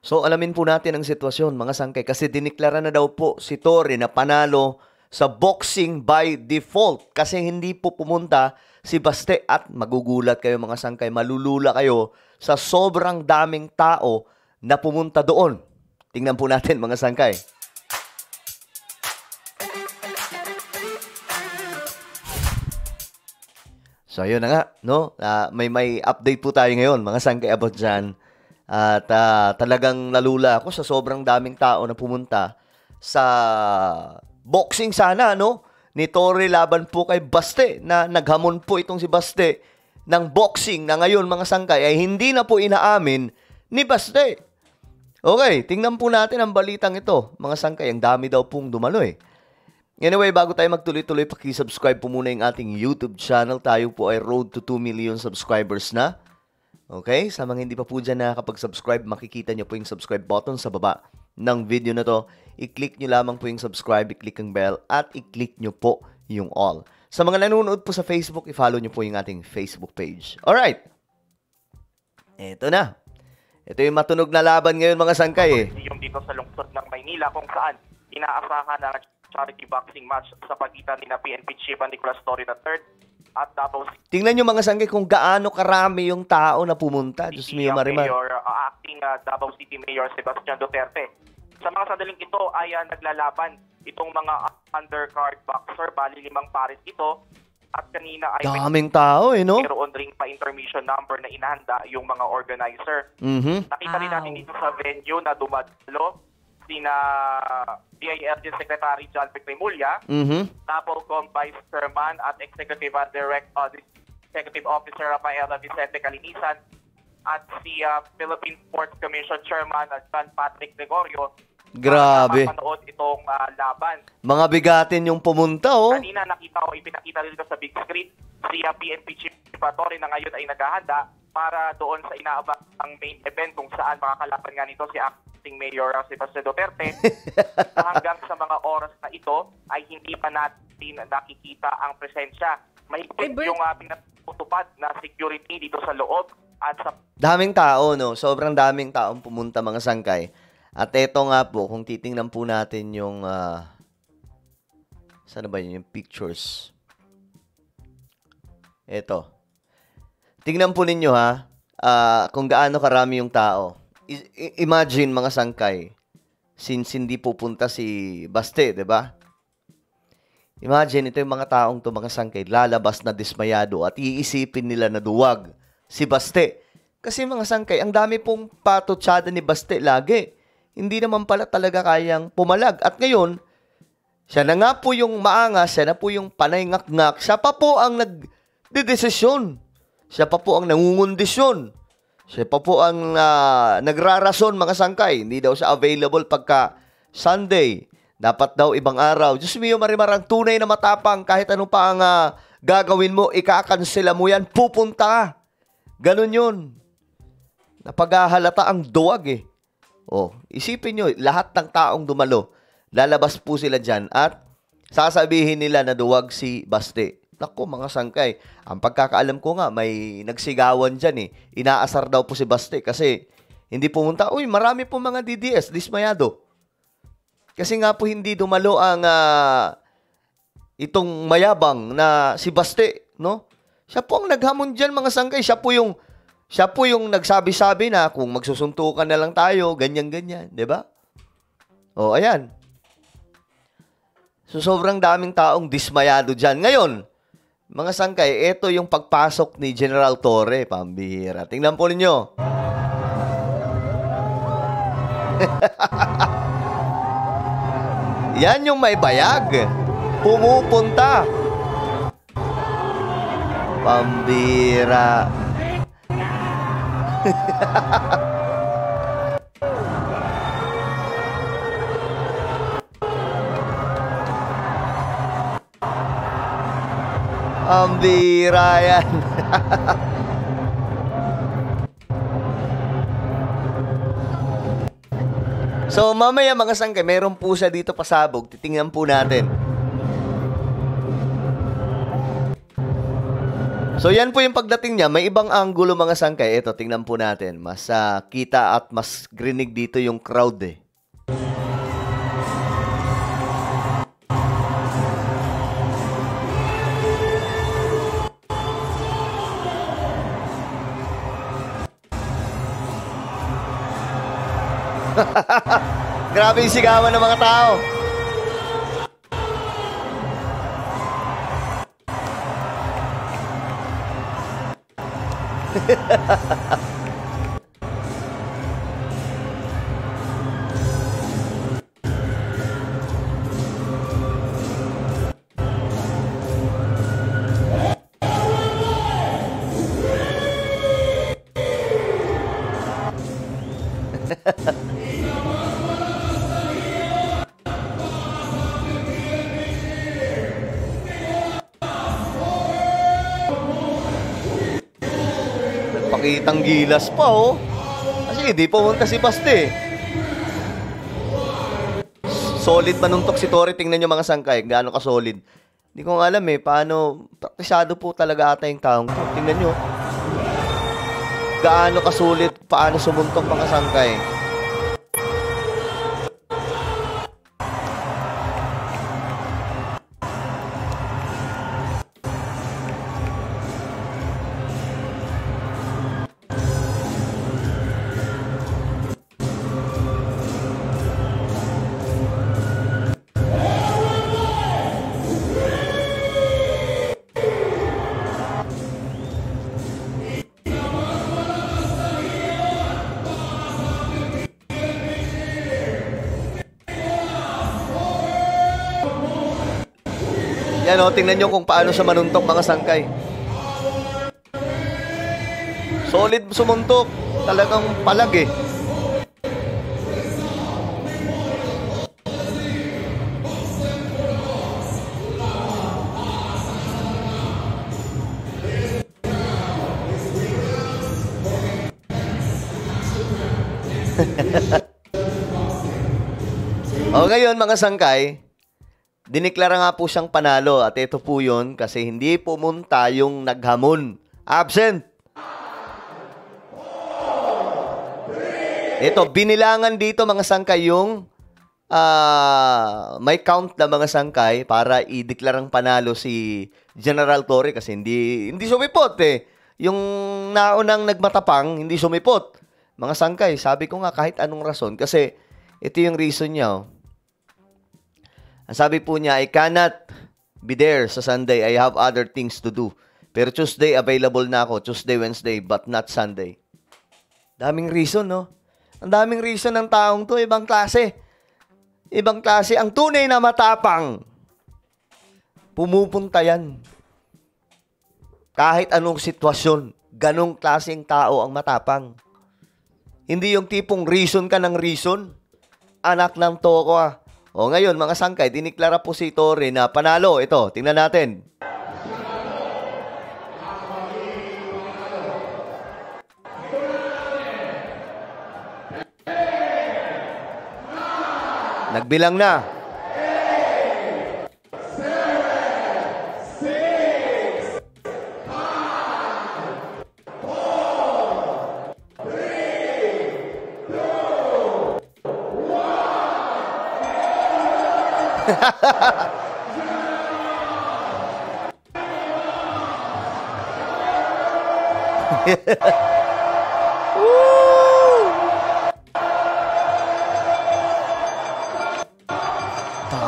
So alamin po natin ang sitwasyon mga sangkay kasi diniklara na daw po si Torre na panalo sa boxing by default kasi hindi po pumunta si Baste at magugulat kayo mga sangkay, malulula kayo sa sobrang daming tao na pumunta doon. Tingnan po natin mga sangkay. So ayun na nga, no? May update po tayo ngayon mga sangkay about dyan. At talagang nalula ako sa sobrang daming tao na pumunta sa boxing sana, no? Ni Torre laban po kay Baste na naghamon po itong si Baste ng boxing na ngayon mga sangkay ay hindi na po inaamin ni Baste. Okay, tingnan po natin ang balitang ito. Mga sangkay, ang dami daw pong dumalo eh. Anyway, bago tayo magtuloy-tuloy, paki-subscribe po muna yung ating YouTube channel. Tayo po ay road to 2 million subscribers na. Okay? Sa mga hindi pa po dyan nakakapag-subscribe, makikita nyo po yung subscribe button sa baba ng video na to. I-click nyo lamang po yung subscribe, i-click ang bell, at i-click nyo po yung all. Sa mga nanonood po sa Facebook, i-follow nyo po yung ating Facebook page. Alright! Ito na. Ito yung matunog na laban ngayon mga sangkay eh. Yung dito sa lungsod ng Maynila kung saan inaasahan na charity boxing match sa pagitan ni PNP Chief Nicolas Torre III at Davao City. Tingnan nyo mga sangkay kung gaano karami yung tao na pumunta. Diyos mio Marimar. Acting Davao City Mayor Sebastian Duterte. Sa mga sandaling ito ay naglalaban itong mga undercard boxer, bali 5 pares ito. At kanina ay daming tao eh, no? Mayroon ring pa-intermission number na inahanda yung mga organizer. Nakita rin natin dito sa venue na dumadalo sina DILG Secretary John Pecremulla, Tapolcom Vice Chairman at Executive Officer Rafaela Vicente Calinisan at si Philippine Sports Commission Chairman John Patrick Gregorio. Grabe. Mapanood itong laban. Mga bigatin yung pumunta, oh. Kanina ipinakita dito sa big screen si PNP Chief Torre na ngayon ay naghahanda para doon sa inaabang ang main event kung saan makakalaban nga nito si Acting Mayor Sebastian Duterte. Hanggang sa mga oras na ito ay hindi pa natin nakikita ang presensya. Mahigpit yung pinatutupad na security dito sa loob at sa daming tao, no? Sobrang daming taong pumunta mga sangkay. At eto nga po, kung titingnan po natin yung saan ba yun? Yung pictures. Eto. Tingnan po ninyo ha, kung gaano karami yung tao. Imagine mga sangkay, since hindi pupunta si Baste, di ba? Imagine ito yung mga taong to mga sangkay, lalabas na dismayado at iisipin nila na duwag si Baste. Kasi mga sangkay, ang dami pong patutsada ni Baste lagi. Hindi naman pala talaga kayang pumalag. At ngayon, siya na nga po yung maangas, siya na po yung panay ngak-ngak, siya pa po ang nagdedesisyon. Siya pa po ang nangungundisyon. Siya pa po ang nagrarason mga sangkay. Hindi daw siya available pagka Sunday. Dapat daw ibang araw. Diyos mio Marimar, ang tunay na matapang kahit ano pa ang gagawin mo, ikakansela mo yan, pupunta ka. Ganun yun. Napaghahalata ang duwag eh. Oh, isipin nyo, lahat ng taong dumalo, lalabas po sila dyan at sasabihin nila na duwag si Baste. Naku, mga sangkay, ang pagkakaalam ko nga, may nagsigawan dyan eh. Inaasar daw po si Baste kasi hindi pumunta. Uy, marami po mga DDS, dismayado. Kasi nga po hindi dumalo ang itong mayabang na si Baste, no? Siya po ang naghamon dyan, mga sangkay. Siya po yung nagsabi-sabi na kung magsusuntukan na lang tayo, ganyan-ganyan, di ba? O, ayan. So, sobrang daming taong dismayado dyan. Ngayon, mga sangkay, ito yung pagpasok ni General Torre, pambihira. Tingnan po ninyo. Yan yung may bayag. Pumupunta. Pambihira. Ang bira yan. So mamaya mga sangkay, meron po siya dito pasabog. Titingnan po natin. So yan po yung pagdating niya. May ibang angulo mga sangkay. Ito, tingnan po natin. Mas kita at mas grinig dito yung crowd eh. Grabe yung sigawan ng mga tao. Nagpakitang gilas pa oh. Kasi hindi pumunta si Baste. Solid manuntok si Torre. Tingnan nyo mga sangkay. Gaano ka solid. Hindi ko nga alam eh. Paano. Praktisado po talaga ata yung taong to. Tingnan nyo. Gaano ka solid. Paano sumuntok mga sangkay. Yan o, tingnan nyo kung paano siya manuntok mga sangkay. Solid sumuntok. Talagang palag eh. O ngayon mga sangkay, diniklara nga po siyang panalo at ito po yun kasi hindi pumunta yung naghamon. Absent. Ito, binilangan dito mga sangkay yung may count na mga sangkay para ideklarang panalo si General Torre kasi hindi sumipot eh. Yung naunang nagmatapang, hindi sumipot. Mga sangkay, sabi ko nga kahit anong rason kasi ito yung reason niya oh. Ang sabi po niya, I cannot be there sa Sunday. I have other things to do. Pero Tuesday, available na ako. Tuesday, Wednesday, but not Sunday. Daming reason, no? Ang daming reason ng taong to. Ibang klase. Ibang klase. Ang tunay na matapang. Pumupunta yan. Kahit anong sitwasyon. Ganong klaseng tao ang matapang. Hindi yung tipong reason ka ng reason. Anak ng toko ah. O ngayon, mga sangkay, diniklara po si Torre na panalo. Ito, tingnan natin. Nagbilang na.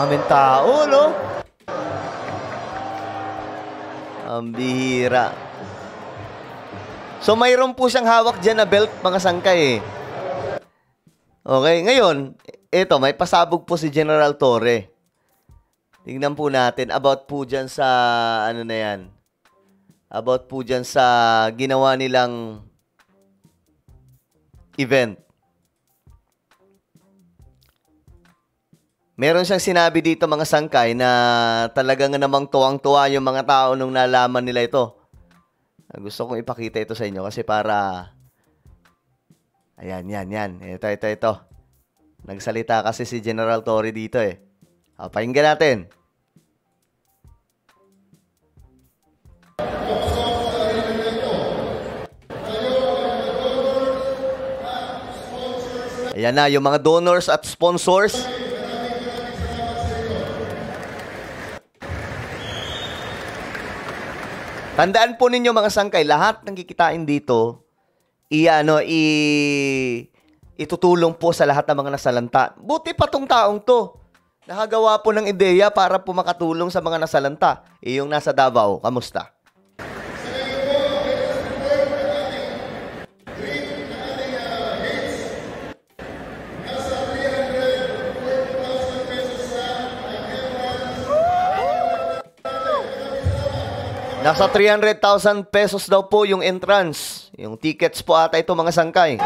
Daming tao, no? Ang bihira. So, mayroon po siyang hawak dyan na belt, mga sangkay eh. Okay, ngayon, ito, may pasabog po si General Torre. Tingnan po natin about po dyan sa, ano na yan, about po dyan sa ginawa nilang event. Meron siyang sinabi dito mga sangkay na talagang namang tuwang-tuwa yung mga tao nung nalaman nila ito. Gusto kong ipakita ito sa inyo kasi para, ayan, yan. Ito. Nagsalita kasi si General Torre dito eh. Pakinggan natin. Ayan na, yung mga donors at sponsors. Tandaan po ninyo mga sangkay, lahat ng kikitain dito, itutulong po sa lahat ng mga nasalanta. Buti pa tong taong to. Nakagawa po ng ideya para po makatulong sa mga nasalanta. Yung nasa Davao, kamusta? Nasa 300,000 pesos daw po yung entrance. Yung tickets po ata ito mga sangkay.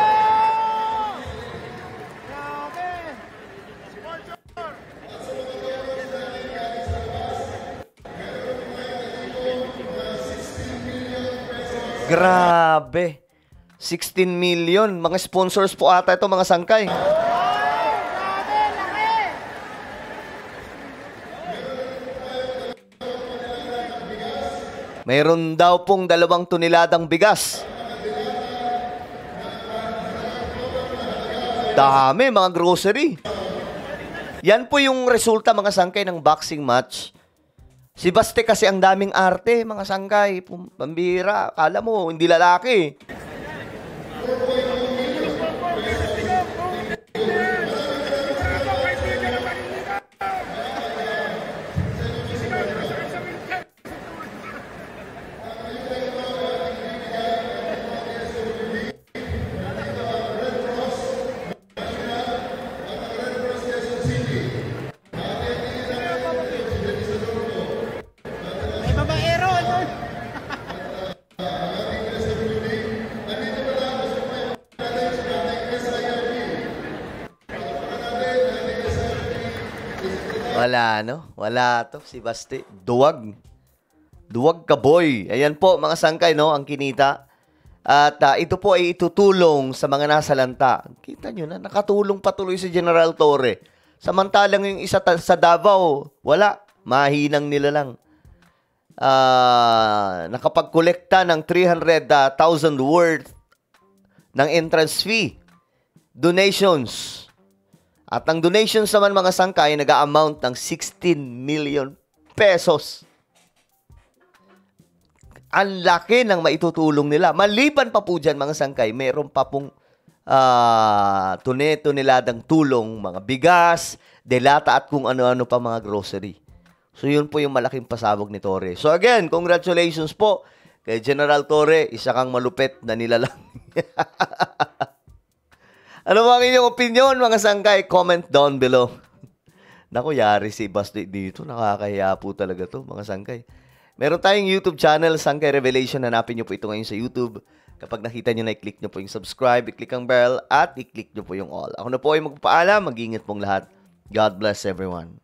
Grabe. 16 million. Mga sponsors po ata ito mga sangkay. Mayroon daw pong 2 toneladang bigas. Dami, mga grocery. Yan po yung resulta, mga sangkay, ng boxing match. Si Baste kasi ang daming arte, mga sangkay. Pambira, kala mo, hindi lalaki. Wala, no? Wala to, si Basti. Duwag. Duwag ka, boy. Ayan po, mga sangkay, no? Ang kinita. At ito po ay itutulong sa mga nasalanta. Kita nyo na, nakatulong patuloy si General Torre. Samantalang yung isa sa Davao, wala. Mahinang nila lang. Nakapagkolekta ng 300,000 worth ng entrance fee. Donations. At ang donations naman mga sangkay, nag-a-amount ng 16 million pesos. Ang laki ng maitutulong nila. Maliban pa po dyan mga sangkay, meron pa pong tune-tuneladang tulong, mga bigas, delata at kung ano-ano pa mga grocery. So yun po yung malaking pasabog ni Torre. So again, congratulations po kay General Torre. Isa kang malupit na nilalang. Ano ba ang inyong opinion, mga sangkay? Comment down below. Naku, yari si Basti dito. Nakakahiya po talaga to, mga sangkay. Meron tayong YouTube channel, Sangkay Revelation. Hanapin nyo po ito ngayon sa YouTube. Kapag nakita nyo na, i-click nyo po yung subscribe, i-click ang bell, at i-click nyo po yung all. Ako na po ay magpapaalam. Mag-ingat pong lahat. God bless everyone.